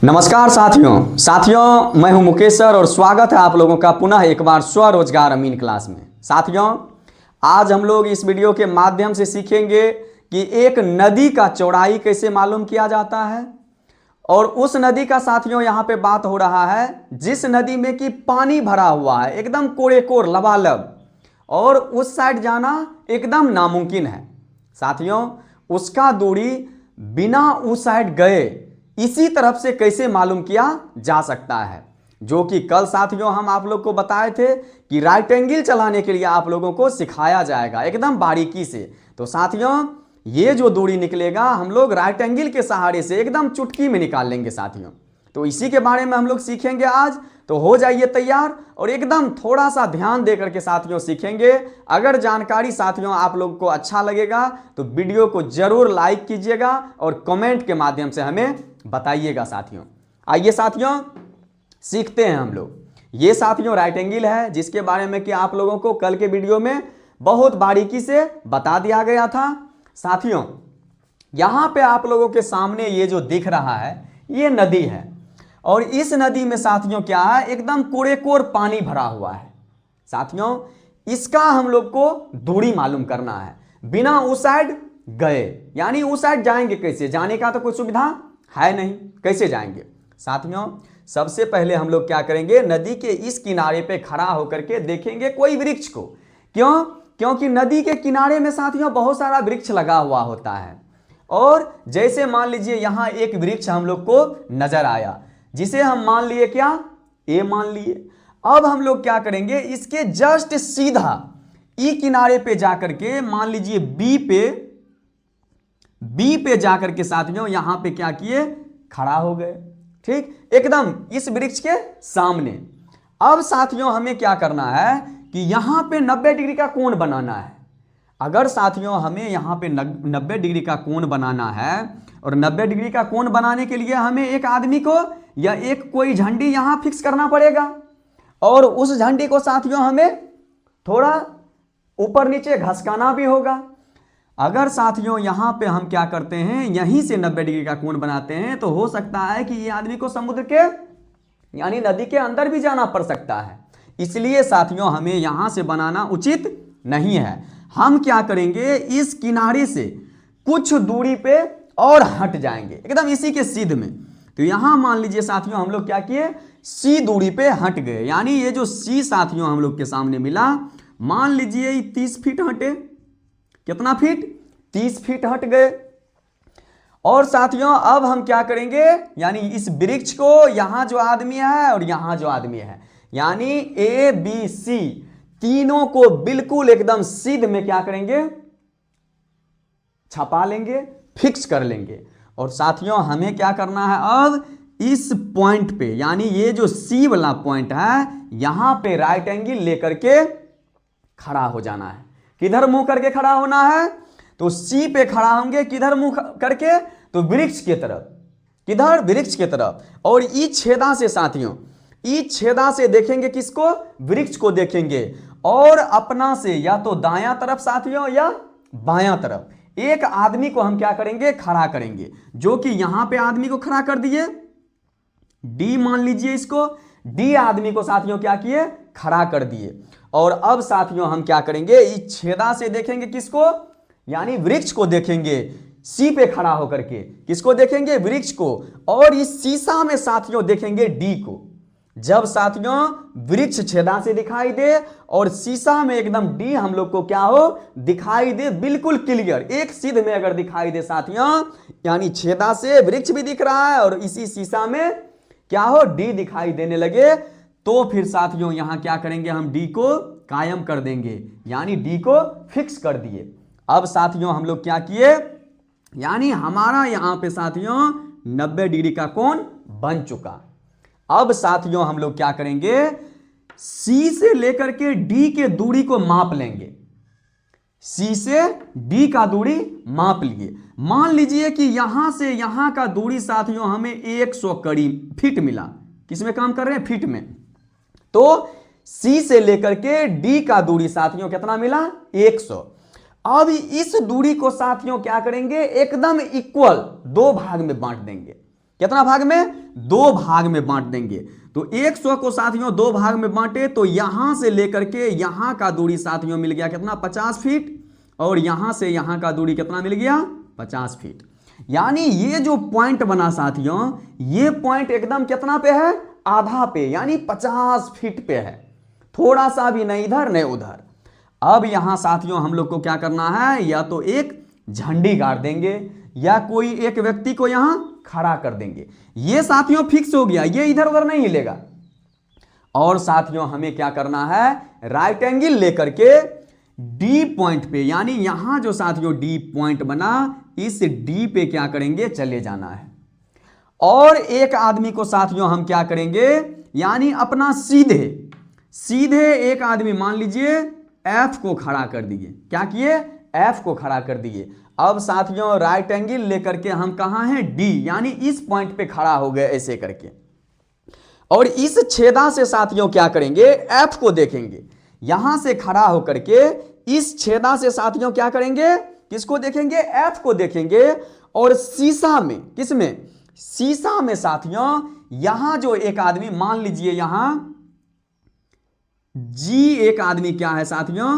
नमस्कार साथियों मैं हूं मुकेश सर और स्वागत है आप लोगों का पुनः एक बार स्वरोजगार अमीन क्लास में। साथियों, आज हम लोग इस वीडियो के माध्यम से सीखेंगे कि एक नदी का चौड़ाई कैसे मालूम किया जाता है। और उस नदी का साथियों यहाँ पे बात हो रहा है जिस नदी में कि पानी भरा हुआ है, एकदम कोड़े-कोड़ लबालब, और उस साइड जाना एकदम नामुमकिन है। साथियों, उसका दूरी बिना उस साइड गए इसी तरफ से कैसे मालूम किया जा सकता है, जो कि कल साथियों हम आप लोग को बताए थे कि राइट एंगल चलाने के लिए आप लोगों को सिखाया जाएगा एकदम बारीकी से। तो साथियों, ये जो दूरी निकलेगा हम लोग राइट एंगल के सहारे से एकदम चुटकी में निकाल लेंगे साथियों। तो इसी के बारे में हम लोग सीखेंगे आज। तो हो जाइए तैयार और एकदम थोड़ा सा ध्यान दे करके साथियों सीखेंगे। अगर जानकारी साथियों आप लोग को अच्छा लगेगा तो वीडियो को जरूर लाइक कीजिएगा और कमेंट के माध्यम से हमें बताइएगा साथियों। आइए साथियों सीखते हैं हम लोग। ये साथियों राइट एंगल है जिसके बारे में कि आप लोगों को कल के वीडियो में बहुत बारीकी से बता दिया गया था। साथियों, यहां पे आप लोगों के सामने ये जो दिख रहा है ये नदी है और इस नदी में साथियों क्या है, एकदम कोड़े-कोड़ पानी भरा हुआ है। साथियों, इसका हम लोग को दूरी मालूम करना है बिना उस साइड गए, यानी उस साइड जाएंगे कैसे, जाने का तो कोई सुविधा है नहीं, कैसे जाएंगे। साथियों, सबसे पहले हम लोग क्या करेंगे, नदी के इस किनारे पे खड़ा होकर के देखेंगे कोई वृक्ष को। क्योंकि नदी के किनारे में साथियों बहुत सारा वृक्ष लगा हुआ होता है। और जैसे मान लीजिए यहां एक वृक्ष हम लोग को नजर आया जिसे हम मान लिए क्या, ए मान लिए। अब हम लोग क्या करेंगे, इसके जस्ट सीधा ई किनारे पे जाकर के मान लीजिए बी पे जाकर के साथियों यहां पे क्या किए, खड़ा हो गए। ठीक, एकदम इस वृक्ष के सामने। अब साथियों हमें क्या करना है कि यहां पे 90 डिग्री का कोण बनाना है। अगर साथियों हमें यहां पे 90 डिग्री का कोण बनाना है और 90 डिग्री का कोण बनाने के लिए हमें एक आदमी को या एक कोई झंडी यहां फिक्स करना पड़ेगा और उस झंडी को साथियों हमें थोड़ा ऊपर नीचे घसकाना भी होगा। अगर साथियों यहां पे हम क्या करते हैं, यहीं से 90 डिग्री का कोण बनाते हैं तो हो सकता है कि ये आदमी को समुद्र के यानी नदी के अंदर भी जाना पड़ सकता है। इसलिए साथियों हमें यहां से बनाना उचित नहीं है। हम क्या करेंगे, इस किनारे से कुछ दूरी पे और हट जाएंगे एकदम इसी के सीध में। तो यहां मान लीजिए साथियों हम लोग क्या किए, सी दूरी पे हट गए, यानी ये जो सी साथियों हम लोग के सामने मिला, मान लीजिए 30 फीट हटे। कितना फीट, 30 फीट हट गए। और साथियों अब हम क्या करेंगे, यानी इस वृक्ष को यहां जो आदमी है और यहां जो आदमी है, यानी ए बी सी तीनों को बिल्कुल एकदम सीध में क्या करेंगे, छपा लेंगे, फिक्स कर लेंगे। और साथियों हमें क्या करना है, अब इस पॉइंट पे यानी ये जो सी वाला पॉइंट है यहां पे राइट एंगल लेकर के खड़ा हो जाना है। किधर मुंह करके खड़ा होना है, तो सी पे खड़ा होंगे। किधर मुंह करके, तो वृक्ष के तरफ। किधर, वृक्ष के तरफ। और ई छेदा से साथियों, ई छेदा से देखेंगे किसको, वृक्ष को देखेंगे और अपना से या तो दायां तरफ साथियों या बायां तरफ एक आदमी को हम क्या करेंगे, खड़ा करेंगे। जो कि यहां पे आदमी को खड़ा कर दिए, डी मान लीजिए इसको, डी आदमी को साथियों क्या किए, खड़ा कर दिए। और अब साथियों हम क्या करेंगे, इस छेदा से देखेंगे किसको, यानी वृक्ष को देखेंगे। सी पे खड़ा होकर के किसको देखेंगे, वृक्ष को। और इस शीशा में साथियों देखेंगे डी को। जब साथियों वृक्ष छेदा से दिखाई दे और शीशा में एकदम डी हम लोग को क्या हो, दिखाई दे, बिल्कुल क्लियर एक सीध में अगर दिखाई दे साथियों, यानी छेदा से वृक्ष भी दिख रहा है और इसी शीशा में क्या हो, डी दिखाई देने लगे, तो फिर साथियों यहां क्या करेंगे, हम डी को कायम कर देंगे, यानी डी को फिक्स कर दिए। अब साथियों हम लोग क्या किए, यानी हमारा यहां पे साथियों 90 डिग्री का कोण बन चुका। अब साथियों हम लोग क्या करेंगे, सी से लेकर के डी के दूरी को माप लेंगे। सी से डी का दूरी माप लिए। मान लीजिए कि यहां से यहां का दूरी साथियों हमें 100 करीब फीट मिला। किसमें काम कर रहे हैं, फीट में। तो सी से लेकर के डी का दूरी साथियों कितना मिला, 100। अब इस दूरी को साथियों क्या करेंगे, एकदम इक्वल दो भाग में बांट देंगे। कितना भाग में? 2 भाग में बांट देंगे। तो 100 को साथियों 2 भाग में बांटे तो यहां से लेकर के यहां का दूरी साथियों मिल गया कितना? 50 फीट। और यहां से यहां का दूरी कितना मिल गया? 50 फीट। यानी ये जो पॉइंट बना साथियों, ये पॉइंट एकदम कितना पे है? आधा पे, यानी 50 फीट पे है, थोड़ा सा भी नहीं इधर नहीं उधर। अब यहां साथियों हम लोग को क्या करना है? या तो एक झंडी गाड़ देंगे या कोई एक व्यक्ति को यहां खड़ा कर देंगे। ये साथियों फिक्स हो गया, ये इधर उधर नहीं हिलेगा। और साथियों हमें क्या करना है? राइट एंगल लेकर के डी पॉइंट पे, यानी यहां जो साथियों डी पॉइंट बना, इस डी पे क्या करेंगे? चले जाना है। और एक आदमी को साथियों हम क्या करेंगे? यानी अपना सीधे एक आदमी मान लीजिए एफ को खड़ा कर दिए। क्या किए? एफ को खड़ा कर दिए। अब साथियों राइट एंगल लेकर के हम कहां हैं? डी, यानी इस पॉइंट पे खड़ा हो गए ऐसे करके। और इस छेदा से साथियों क्या करेंगे? एफ को देखेंगे। यहां से खड़ा होकर के इस छेदा से साथियों क्या करेंगे? किसको देखेंगे? एफ को देखेंगे। और शीशा में, किसमें? शीशा में साथियों यहां जो एक आदमी, मान लीजिए यहां जी एक आदमी क्या है साथियों?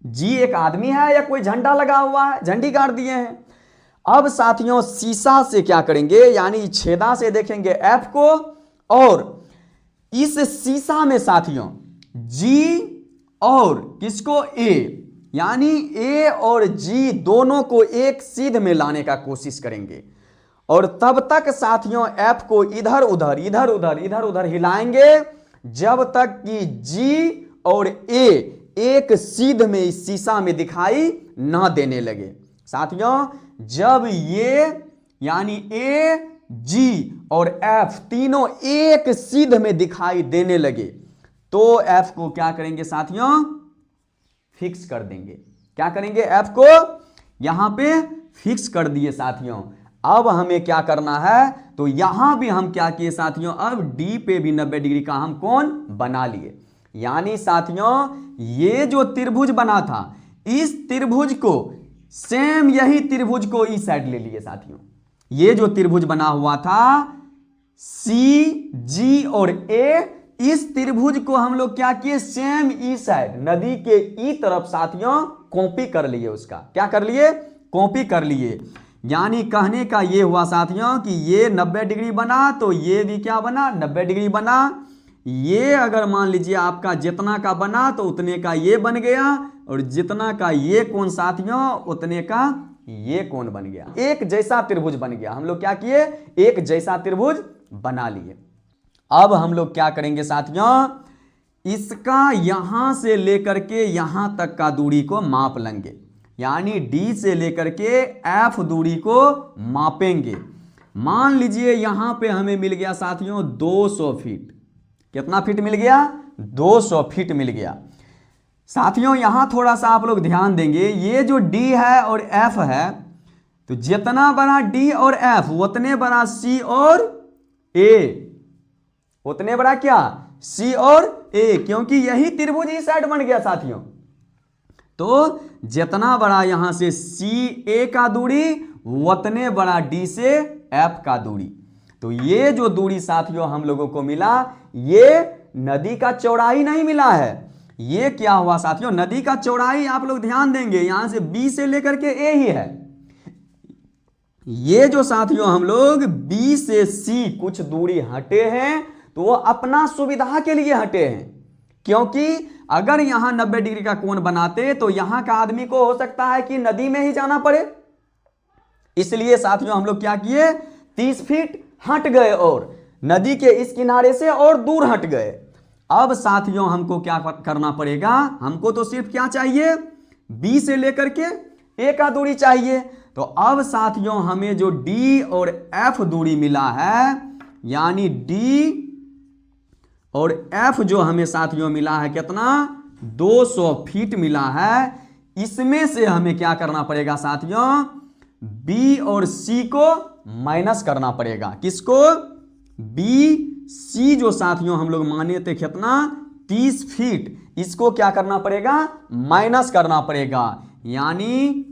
जी एक आदमी है या कोई झंडा लगा हुआ है, झंडी गाड़ दिए हैं। अब साथियों शीशा से क्या करेंगे? यानी छेदा से देखेंगे एफ को, और इस शीशा में साथियों जी और किसको? ए, यानी ए और जी दोनों को एक सीध में लाने का कोशिश करेंगे। और तब तक साथियों एफ को इधर उधर हिलाएंगे जब तक कि जी और ए एक सीध में इस शीशा में दिखाई ना देने लगे। साथियों जब ये यानी ए, जी और एफ तीनों एक सीध में दिखाई देने लगे तो एफ को क्या करेंगे साथियों? फिक्स कर देंगे। क्या करेंगे? एफ को यहां पे फिक्स कर दिए साथियों। अब हमें क्या करना है? तो यहां भी हम क्या किए साथियों? अब डी पे भी 90 डिग्री का हम कोण बना लिए। यानी साथियों ये जो त्रिभुज बना था, इस त्रिभुज को सेम यही त्रिभुज को इस साइड ले लिए साथियों। ये जो त्रिभुज बना हुआ था सी, जी और ए, इस त्रिभुज को हम लोग क्या किए? सेम ई साइड, नदी के ई तरफ साथियों कॉपी कर लिए। उसका क्या कर लिए? कॉपी कर लिए। यानी कहने का ये हुआ साथियों कि ये 90 डिग्री बना तो ये भी क्या बना? 90 डिग्री बना। ये अगर मान लीजिए आपका जितना का बना तो उतने का ये बन गया, और जितना का ये कोण साथियों उतने का ये कोण बन गया। एक जैसा त्रिभुज बन गया। हम लोग क्या किए? एक जैसा त्रिभुज बना लिए। अब हम लोग क्या करेंगे साथियों? इसका यहां से लेकर के यहां तक का दूरी को माप लेंगे। यानी डी से लेकर के एफ दूरी को मापेंगे। मान लीजिए यहां पे हमें मिल गया साथियों 200 फीट। कितना फीट मिल गया? 200 फीट मिल गया। साथियों यहां थोड़ा सा आप लोग ध्यान देंगे, ये जो डी है और एफ है, तो जितना बड़ा डी और एफ उतने बड़ा सी और ए, उतने बड़ा क्या? सी और ए, क्योंकि यही त्रिभुज इस साइड बन गया साथियों। तो जितना बड़ा यहां से सी ए का दूरी उतने बड़ा डी से एफ का दूरी। तो ये जो दूरी साथियों हम लोगों को मिला, ये नदी का चौड़ाई नहीं मिला है। ये क्या हुआ साथियों? नदी का चौड़ाई आप लोग ध्यान देंगे यहां से बी से लेकर के ए ही है। ये जो साथियों हम लोग बी से सी कुछ दूरी हटे हैं तो वो अपना सुविधा के लिए हटे हैं, क्योंकि अगर यहां 90 डिग्री का कोण बनाते तो यहां का आदमी को हो सकता है कि नदी में ही जाना पड़े। इसलिए साथियों हम लोग क्या किए? 30 फीट हट गए और नदी के इस किनारे से और दूर हट गए। अब साथियों हमको क्या करना पड़ेगा? हमको तो सिर्फ क्या चाहिए? बी से लेकर के ए का दूरी चाहिए। तो अब साथियों हमें जो डी और एफ दूरी मिला है, यानी डी और एफ जो हमें साथियों मिला है कितना? 200 फीट मिला है। इसमें से हमें क्या करना पड़ेगा साथियों? बी और सी को माइनस करना पड़ेगा। किसको? बी सी जो साथियों हम लोग माने थे कितना? 30 फीट। इसको क्या करना पड़ेगा? माइनस करना पड़ेगा। यानी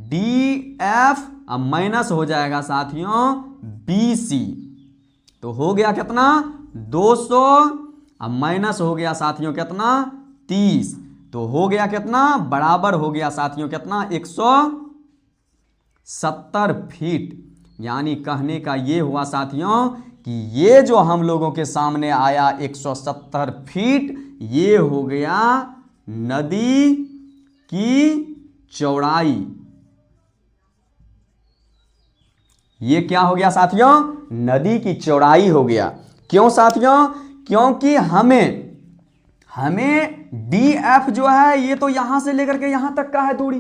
डी एफ माइनस हो जाएगा साथियों BC। तो हो गया कितना 200, अब माइनस हो गया साथियों कितना 30, तो हो गया कितना बराबर हो गया साथियों कितना 170 फीट। यानी कहने का ये हुआ साथियों कि ये जो हम लोगों के सामने आया 170 फीट, ये हो गया नदी की चौड़ाई। ये क्या हो गया साथियों नदी की चौड़ाई हो गया। क्यों साथियों, क्योंकि हमें DF जो है ये तो यहां से लेकर के यहां तक का है दूरी,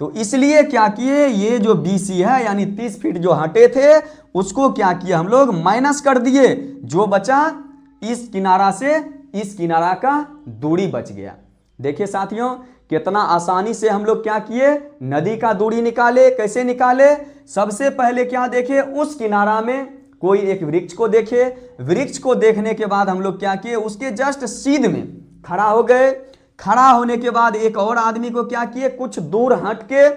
तो इसलिए क्या किए ये जो BC है यानी 30 फीट जो हटे थे उसको क्या किया हम लोग माइनस कर दिए, जो बचा इस किनारा से इस किनारा का दूरी बच गया। देखिए साथियों कितना आसानी से हम लोग क्या किए नदी का दूरी निकाले। कैसे निकाले, सबसे पहले क्या देखे उस किनारा में कोई एक वृक्ष को देखे, वृक्ष को देखने के बाद हम लोग क्या किए उसके जस्ट सीध में खड़ा हो गए। खड़ा होने के बाद एक और आदमी को क्या किए कुछ दूर हट के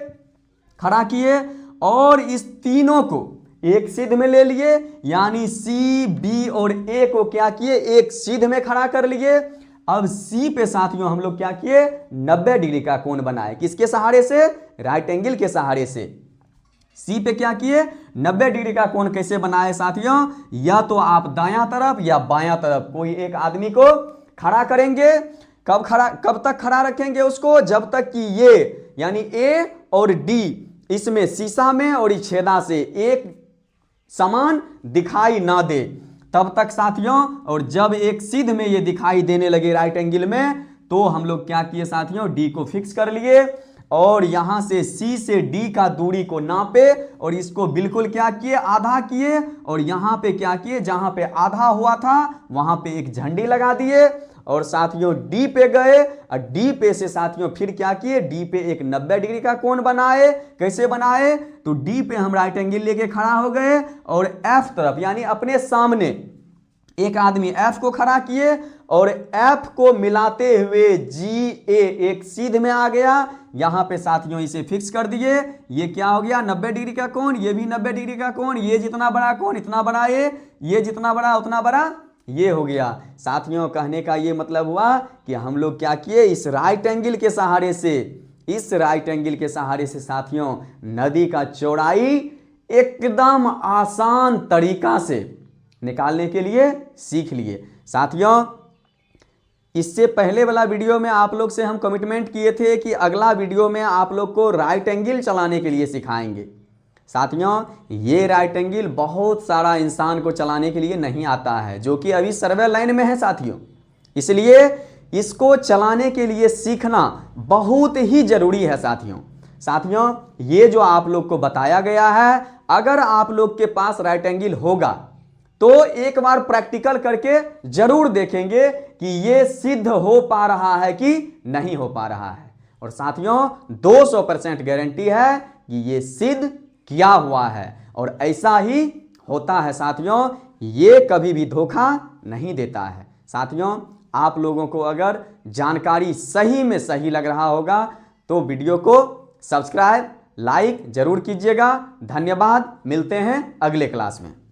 खड़ा किए और इस तीनों को एक सीध में ले लिए, यानी C, B और A को क्या किए एक सीध में खड़ा कर लिए। अब C पे साथियों हम लोग क्या किए 90 डिग्री का कोण बनाए। किसके सहारे से, राइट एंगल के सहारे से। C पे क्या किए 90 डिग्री का कोण कैसे बनाए साथियों, या तो आप दायां तरफ या बायां तरफ कोई एक आदमी को खड़ा करेंगे। कब तक खड़ा रखेंगे उसको, जब तक कि ये यानी A और D इसमें शीशा में और इस छेदा से एक समान दिखाई ना दे तब तक साथियों। और जब एक सीध में ये दिखाई देने लगे राइट एंगल में, तो हम लोग क्या किए साथियों D को फिक्स कर लिए और यहां से C से D का दूरी को नापे और इसको बिल्कुल क्या किए आधा किए, और यहां पे क्या किए जहां पे आधा हुआ था वहां पे एक झंडी लगा दिए और साथियों D पे गए और D पे से साथियों फिर क्या किए D पे एक 90 डिग्री का कोण बनाए। कैसे बनाए, तो D पे हम राइट एंगल लेके खड़ा हो गए और F तरफ यानी अपने सामने एक आदमी F को खड़ा किए और F को मिलाते हुए GA एक सीध में आ गया। यहां पे साथियों इसे फिक्स कर दिए। ये क्या हो गया 90 डिग्री का कोण, ये भी 90 डिग्री का कोण, ये जितना बड़ा कोण इतना बड़ा, ये जितना बड़ा उतना बड़ा ये हो गया। साथियों कहने का ये मतलब हुआ कि हम लोग क्या किए इस राइट एंगल के सहारे से साथियों नदी का चौड़ाई एकदम आसान तरीका से निकालने के लिए सीख लिए। साथियों इससे पहले वाला वीडियो में आप लोग से हम कमिटमेंट किए थे कि अगला वीडियो में आप लोग को राइट एंगल चलाने के लिए सिखाएंगे। साथियों ये राइट एंगल बहुत सारा इंसान को चलाने के लिए नहीं आता है, जो कि अभी सर्वे लाइन में है साथियों, इसलिए इसको चलाने के लिए सीखना बहुत ही जरूरी है साथियों ये जो आप लोग को बताया गया है, अगर आप लोग के पास राइट एंगल होगा तो एक बार प्रैक्टिकल करके जरूर देखेंगे कि ये सिद्ध हो पा रहा है कि नहीं हो पा रहा है। और साथियों 200% गारंटी है कि ये सिद्ध किया हुआ है और ऐसा ही होता है साथियों, ये कभी भी धोखा नहीं देता है। साथियों आप लोगों को अगर जानकारी सही में सही लग रहा होगा तो वीडियो को सब्सक्राइब लाइक जरूर कीजिएगा। धन्यवाद, मिलते हैं अगले क्लास में।